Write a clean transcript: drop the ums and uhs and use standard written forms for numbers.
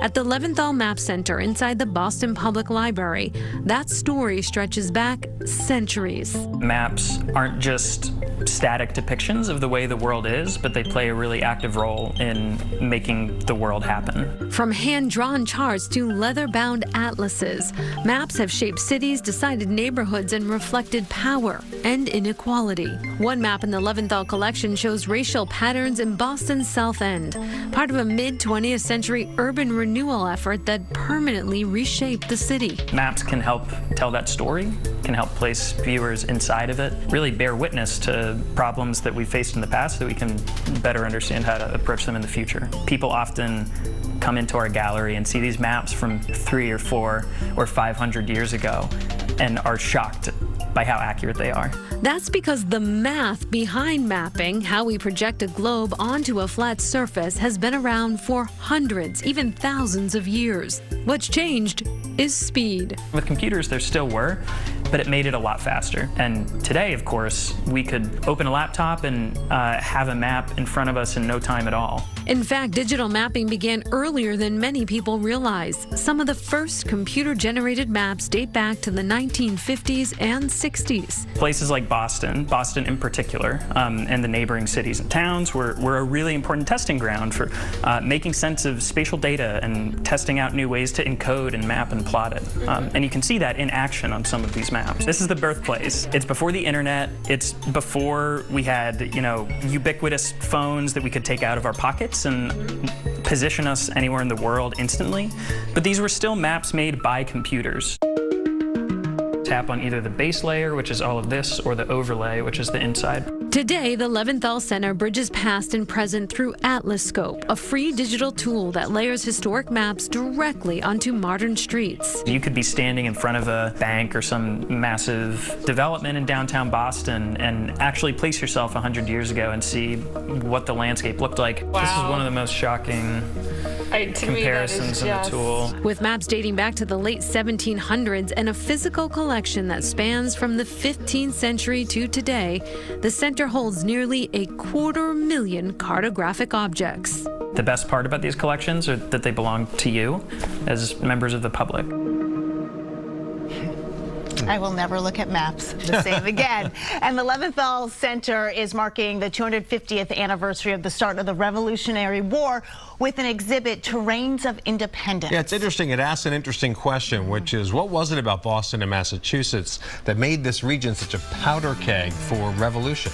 At the Leventhal Map Center inside the Boston Public Library, that story stretches back centuries. Maps aren't just static depictions of the way the world is, but they play a really active role in making the world happen. From hand-drawn charts to leather-bound atlases, maps have shaped cities, decided neighborhoods, and reflected power and inequality. One map in the Leventhal collection shows racial patterns in Boston's South End, part of a mid-20th century urban renewal effort that permanently reshaped the city. Maps can help tell that story, can help place viewers inside of it, really bear witness to problems that we faced in the past so that we can better understand how to approach them in the future. People often come into our gallery and see these maps from 3 or 4 or 500 years ago and are shocked by how accurate they are. That's because the math behind mapping, how we project a globe onto a flat surface, has been around for hundreds, even thousands of years. What's changed is speed. With computers, there still were, but it made it a lot faster. And today, of course, we could open a laptop and have a map in front of us in no time at all. In fact, digital mapping began earlier than many people realize. Some of the first computer-generated maps date back to the 1950s and 60s. Places like Boston in particular, and the neighboring cities and towns were a really important testing ground for making sense of spatial data and testing out new ways to encode and map and plot it. And you can see that in action on some of these maps. This is the birthplace. It's before the internet. It's before we had, ubiquitous phones that we could take out of our pockets and position us anywhere in the world instantly. But these were still maps made by computers. Tap on either the base layer, which is all of this, or the overlay, which is the inside. Today, the Leventhal Center bridges past and present through Atlascope, a free digital tool that layers historic maps directly onto modern streets. You could be standing in front of a bank or some massive development in downtown Boston and actually place yourself 100 years ago and see what the landscape looked like. Wow. This is one of the most shocking comparisons in the tool. With maps dating back to the late 1700s and a physical collection that spans from the 15th century to today, the center holds nearly 250,000 cartographic objects. The best part about these collections are that they belong to you as members of the public. I will never look at maps the same again. And the Leventhal Center is marking the 250th anniversary of the start of the Revolutionary War with an exhibit, Terrains of Independence. Yeah, it's interesting. It asks an interesting question, which is, what was it about Boston and Massachusetts that made this region such a powder keg for revolution?